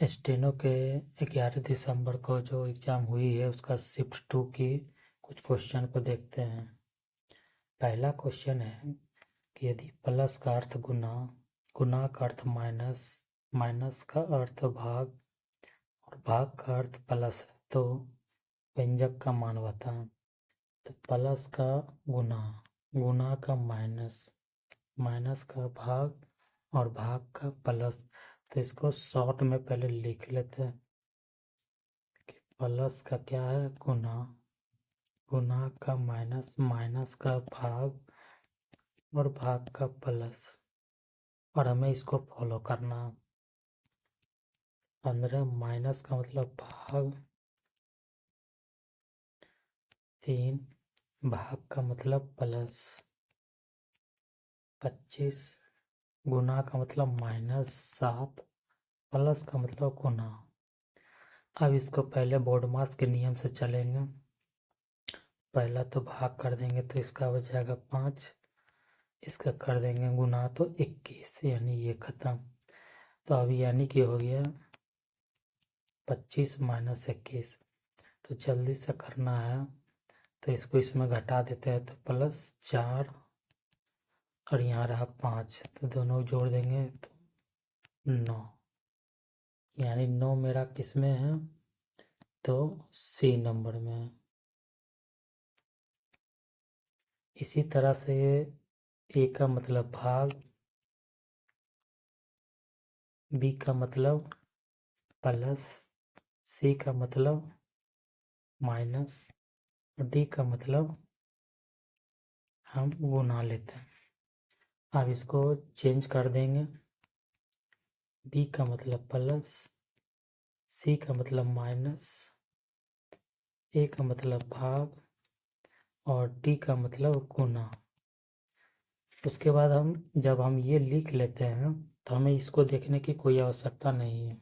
Steno के 11 दिसंबर को जो एग्ज़ाम हुई है उसका शिफ्ट 2 की कुछ क्वेश्चन को देखते हैं। पहला क्वेश्चन है कि यदि प्लस का अर्थ गुना, गुना का अर्थ माइनस, माइनस का अर्थ भाग और भाग का अर्थ प्लस है तो व्यंजक का मान बताएं। तो प्लस का गुना, गुना का माइनस, माइनस का भाग और भाग का प्लस। तो इसको शॉर्ट में पहले लिख लेते हैं कि प्लस का क्या है गुना, गुना का माइनस, माइनस का भाग और भाग का प्लस। और हमें इसको फॉलो करना। 15 माइनस का मतलब भाग, 3 भाग का मतलब प्लस, 25 गुना का मतलब माइनस, 7 प्लस का मतलब गुना। अब इसको पहले बोर्ड मास के नियम से चलेंगे। पहला तो भाग कर देंगे तो इसका हो जाएगा 5, इसका कर देंगे गुना तो 21, यानी ये खत्म। तो अब यानी कि हो गया 25 माइनस 21। तो जल्दी से करना है तो इसको इसमें घटा देते हैं तो +4 और यहाँ रहा 5, तो दोनों जोड़ देंगे तो 9, यानी 9 मेरा किस में है तो सी नंबर में है। इसी तरह से ए का मतलब भाग, बी का मतलब प्लस, सी का मतलब माइनस और डी का मतलब हम गुना लेते हैं। अब इसको चेंज कर देंगे। बी का मतलब प्लस, सी का मतलब माइनस, ए का मतलब भाग और डी का मतलब गुना। उसके बाद जब हम ये लिख लेते हैं तो हमें इसको देखने की कोई आवश्यकता नहीं है,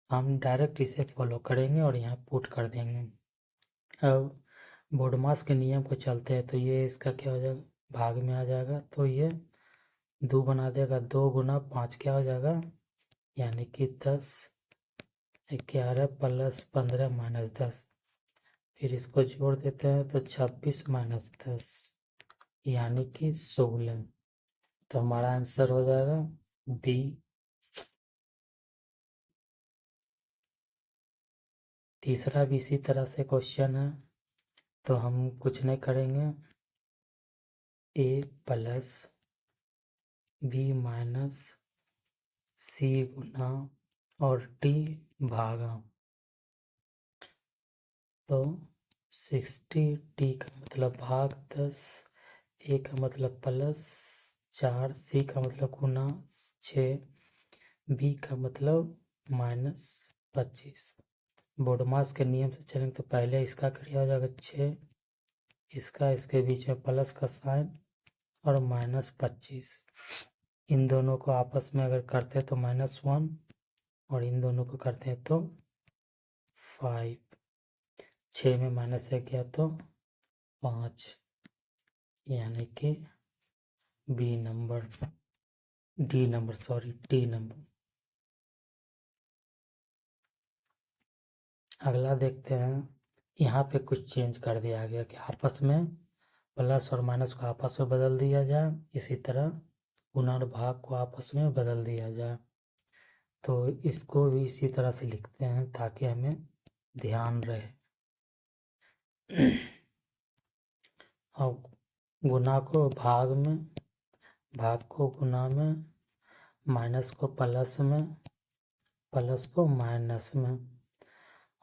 हम डायरेक्ट इसे फॉलो करेंगे और यहाँ पुट कर देंगे। अब बोर्ड मास के नियम को चलते हैं तो ये इसका क्या हो जाएगा, भाग में आ जाएगा तो ये 2 बना देगा, 2 गुना 5 क्या हो जाएगा, यानी कि 10, 11 प्लस 15 माइनस 10। फिर इसको जोड़ देते हैं तो 26 माइनस 10 यानी कि 16। तो हमारा आंसर हो जाएगा बी। तीसरा भी इसी तरह से क्वेश्चन है तो हम कुछ नहीं करेंगे, ए प्लस बी माइनस सी गुना और डी भागा। तो 60, डी का मतलब भाग 10, ए का मतलब प्लस 4, सी का मतलब गुना 6, बी का मतलब माइनस 25। बोर्ड मास के नियम से चलेंगे तो पहले इसका क्रिया हो जाएगा 6, इसका इसके बीच में प्लस का साइन और -25। इन दोनों को आपस में अगर करते हैं तो -1 और इन दोनों को करते हैं तो 5। 6 में -1 गया तो 5, यानी कि डी नंबर। अगला देखते हैं, यहाँ पे कुछ चेंज कर दिया गया कि आपस में प्लस और माइनस को आपस में बदल दिया जाए, इसी तरह गुणा और भाग को आपस में बदल दिया जाए। तो इसको भी इसी तरह से लिखते हैं ताकि हमें ध्यान रहे। और गुना को भाग में, भाग को गुना में, माइनस को प्लस में, प्लस को माइनस में।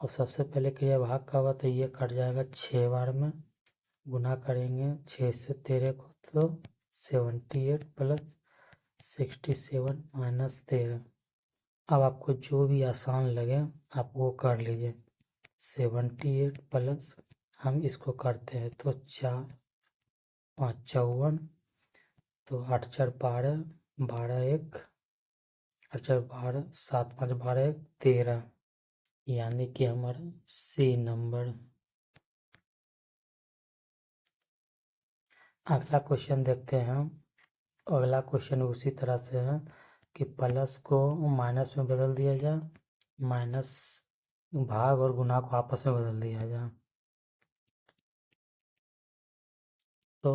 अब सबसे पहले क्रिया भाग का होगा तो ये कट जाएगा 6 बार में, गुना करेंगे 6 से 13 को तो 78 प्लस 67 माइनस 13। अब आपको जो भी आसान लगे आप वो कर लीजिए। 78 प्लस हम इसको करते हैं तो 4, 5 54, तो 8 4 12, 12 1, 8 4 12, 7 5 12 1 13, यानी कि हमारा सी नंबर। अगला क्वेश्चन देखते हैं हम। अगला क्वेश्चन उसी तरह से है कि प्लस को माइनस में बदल दिया जाए, माइनस भाग और गुना को आपस में बदल दिया जाए। तो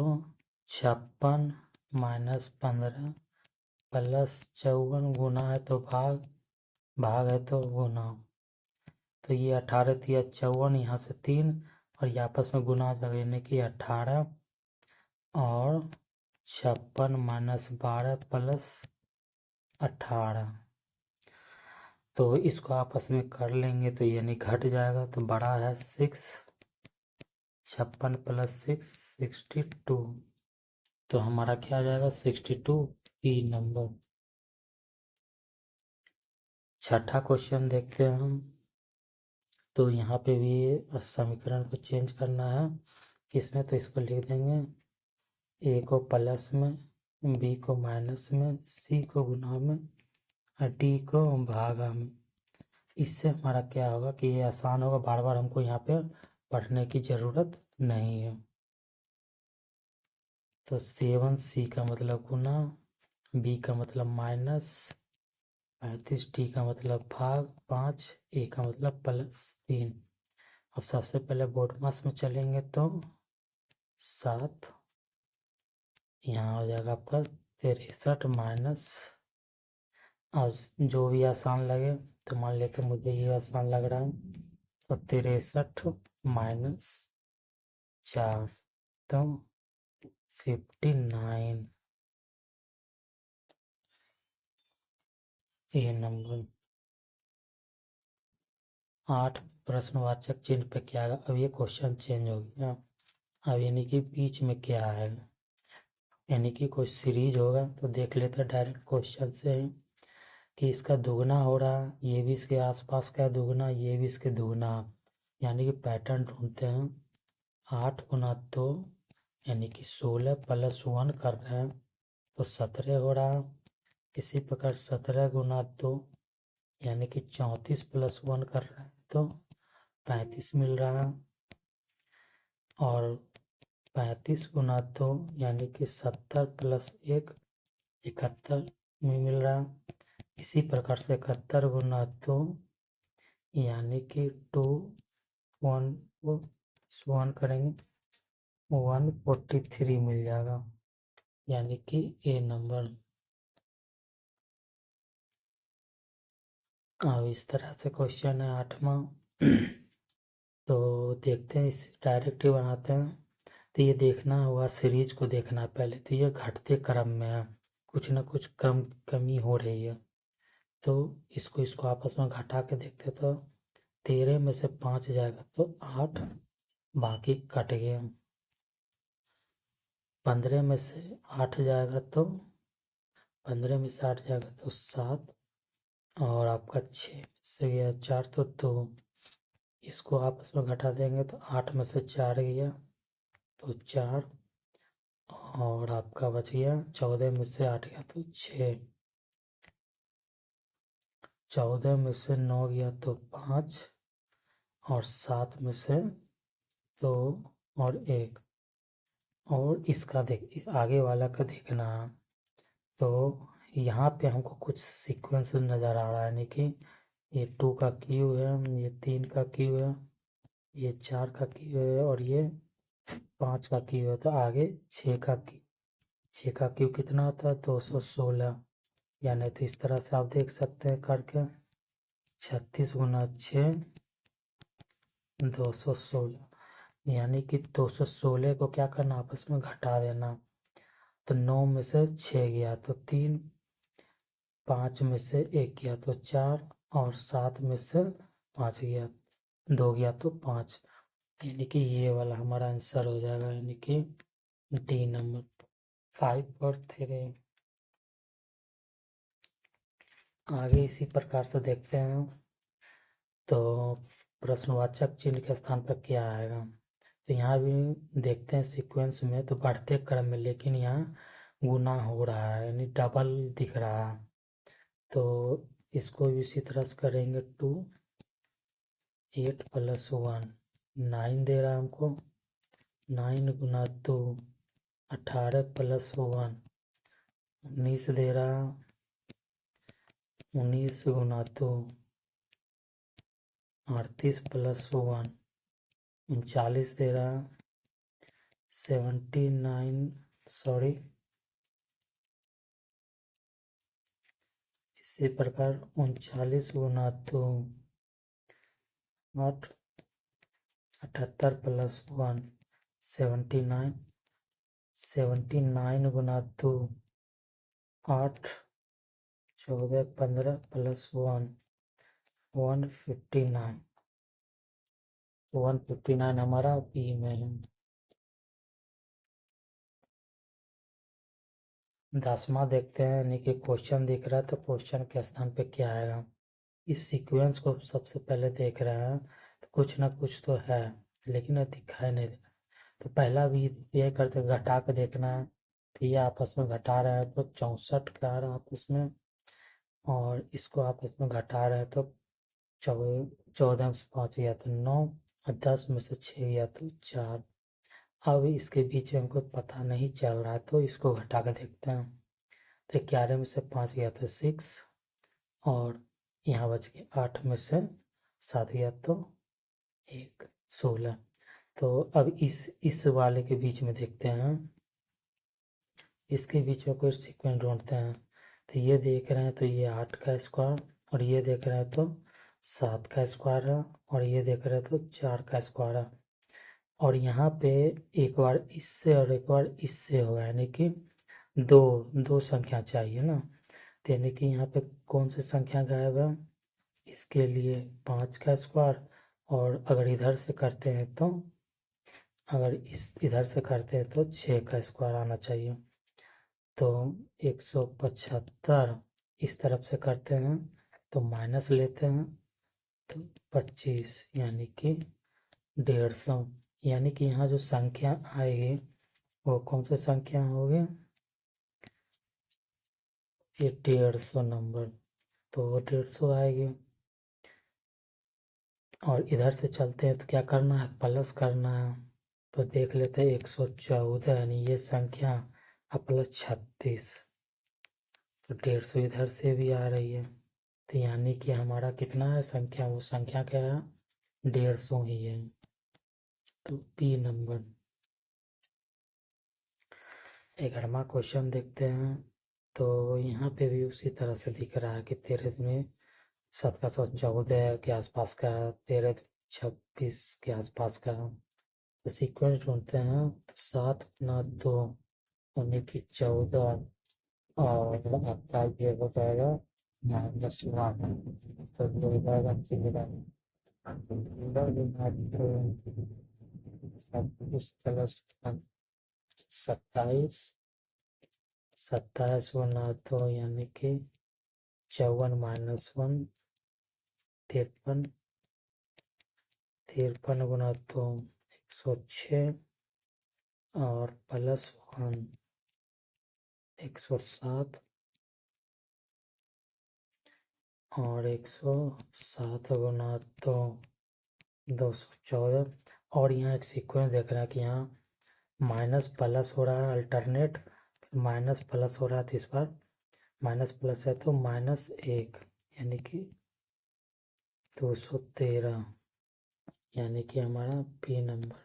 56 माइनस 15 प्लस 54 गुना है तो भाग, भाग है तो गुना। तो ये 18 थी 54, यहाँ से 3 और ये आपस में गुना हो जाएगा, यानी कि 18 और 56 माइनस 12 प्लस 18। तो इसको आपस में कर लेंगे तो यानी घट जाएगा, तो बड़ा है 6, 56 प्लस 6 62। तो हमारा क्या आ जाएगा 62 ई नंबर। छठा क्वेश्चन देखते हैं हम। तो यहाँ पे भी समीकरण को चेंज करना है किसमें, तो इसको लिख देंगे ए को प्लस में, बी को माइनस में, सी को गुना में और डी को भागा में। इससे हमारा क्या होगा कि ये आसान होगा, बार बार हमको यहाँ पे पढ़ने की ज़रूरत नहीं है। तो 7 सी का मतलब गुना, बी का मतलब माइनस, 35 डी का मतलब भाग 5, ए का मतलब प्लस 3। अब सबसे पहले बोर्ड मास में चलेंगे तो 7, यहाँ हो जाएगा आपका 63 माइनस, अब जो भी आसान लगे, तो मान लेते मुझे ये आसान लग रहा है, तो 63 माइनस 4 तो 59 ये नंबर। 8 प्रश्नवाचक चिन्ह पे क्या है, अब ये क्वेश्चन चेंज हो गया। अब यानी कि बीच में क्या है, यानी कि कोई सीरीज होगा, तो देख लेते हैं डायरेक्ट क्वेश्चन से कि इसका दुगना हो रहा, ये भी इसके आसपास का दुगना, ये भी इसके दुगना, यानी कि पैटर्न ढूंढते हैं। 8 गुना 2 यानी कि 16 प्लस 1 कर रहे हैं तो 17 हो रहा। इसी प्रकार 17 गुना 2 यानी कि 34 प्लस 1 कर रहे हैं तो 35 मिल रहा। और 35 गुना 2 यानी कि 70 प्लस 1 71 में मिल रहा। इसी प्रकार से 71 गुना 2 यानी कि 2 1 को 1 करेंगे 143 मिल जाएगा, यानी कि ए नंबर। अब इस तरह से क्वेश्चन है 8वां। तो देखते हैं, इसे डायरेक्ट ही बनाते हैं। तो ये देखना होगा, सीरीज को देखना है पहले, तो ये घटते क्रम में है, कुछ ना कुछ कमी हो रही है। तो इसको आपस में घटा के देखते, तो 13 में से 5 जाएगा तो 8, बाकी कट गया। 15 में से 8 जाएगा तो 15 में से 8 जाएगा तो 7, और आपका 6 में से गया 4 तो 2। इसको आपस में घटा देंगे तो 8 में से 4 गया तो 4, और आपका बच गया 14 में से 8 गया तो 6, 14 में से 9 गया तो 5, और 7 में से 2 और 1। और इसका देख, आगे वाला का देखना। तो यहाँ पे हमको कुछ सीक्वेंस नज़र आ रहा है, यानी कि ये 2 का क्यू है, ये 3 का क्यू है, ये 4 का क्यू है, और ये 5 का क्यू है। तो आगे 6 का क्यू, 6 का क्यू कितना होता है 216, यानी तो इस तरह से आप देख सकते हैं करके 36 गुना 6 216, यानी कि 216 को क्या करना आपस में घटा देना। तो 9 में से 6 गया तो 3, 5 में से 1 गया तो 4, और 7 में से 5 गया 2 गया तो 5, यानी कि ये वाला हमारा आंसर हो जाएगा, यानी कि डी नंबर 5 और 3। आगे इसी प्रकार से देखते हैं। तो प्रश्नवाचक चिन्ह के स्थान पर क्या आएगा, तो यहाँ भी देखते हैं सीक्वेंस में तो बढ़ते क्रम में, लेकिन यहाँ गुना हो रहा है, यानी डबल दिख रहा है। तो इसको भी इसी तरह से करेंगे 2, 8 प्लस 1 9 दे रहा है हमको, 9 गुना 2 18 प्लस 1 19 दे रहा, 19 गुना 2 38 + 1 39 दे रहा है 79 सॉरी। इसी प्रकार 39 गुना 2 8 78 + 1 79 79 गुना 2 8 14 15 + 1 159 159 हमारा बी में है। 10वां देखते हैं, यानी कि क्वेश्चन दिख रहा है तो क्वेश्चन के स्थान पे क्या आएगा। इस सीक्वेंस को सबसे पहले देख रहे हैं तो कुछ ना कुछ तो है, लेकिन ये दिखाई नहीं दे रहा। तो पहला भी ये करते घटा के देखना है, तो ये आपस में घटा रहे हैं तो 64 का आ रहा है आपस में, और इसको आपस में घटा रहे हैं तो 14 में से 5 गया तो 9 और 10 में से 6 गया तो 4। अब इसके बीच में हमको पता नहीं चल रहा है तो इसको घटा कर देखते हैं। तो 11 में से 5 गया तो 6 और यहाँ बच गया 8 में से 7 गया तो 1 16। तो अब इस वाले के बीच में देखते हैं, इसके बीच में कोई सीक्वेंस ढूंढते हैं। तो ये देख रहे हैं तो ये 8 का स्क्वायर, और ये देख रहे हैं तो 7 का स्क्वायर है, और ये देख रहे हैं तो 4 का स्क्वायर है। और यहाँ पे एक बार इससे और एक बार इससे होगा, यानी कि दो दो संख्या चाहिए ना। तो यानी कि यहाँ पे कौन सी संख्या गायब है, इसके लिए 5 का स्क्वायर, और अगर इधर से करते हैं तो इधर से करते हैं तो 6 का स्क्वायर आना चाहिए। तो 175 इस तरफ से करते हैं तो माइनस लेते हैं तो 25, यानी कि 150। यानी कि यहाँ जो संख्या आएगी वो कौन सी संख्या होगी, ये 150 नंबर, तो वो 150 आएगी। और इधर से चलते हैं तो क्या करना है, प्लस करना है। तो देख लेते हैं 114, यानी ये संख्या प्लस 36, तो 150 इधर से भी आ रही है। तो यानी कि हमारा कितना है संख्या, वो संख्या क्या है 150 ही है। तो बी नंबर। 11वां क्वेश्चन देखते हैं। तो यहाँ पे भी उसी तरह से दिख रहा है कि 13 में 7 का 7 14 के आसपास का, 13 26 के आसपास का। तो सीक्वेंस ढूंढते हैं तो 7 गुना 2 यानी कि 14, और आपका ये हो जाएगा -1, तो ये हो जाएगा 13 गुना 2 26 + 1 27, 27 गुना 2 यानी कि 54 - 1 53, 53 गुना 2 106, और +1 107, और 107 गुना 2 214। और यहाँ एक सीक्वेंस देख रहे हैं कि यहाँ माइनस प्लस हो रहा है अल्टरनेट, फिर माइनस प्लस हो रहा है, तो इस बार माइनस प्लस है तो -1, यानी कि 213, यानी कि हमारा बी नंबर।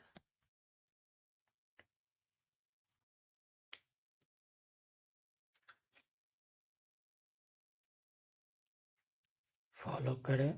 फॉलो करें।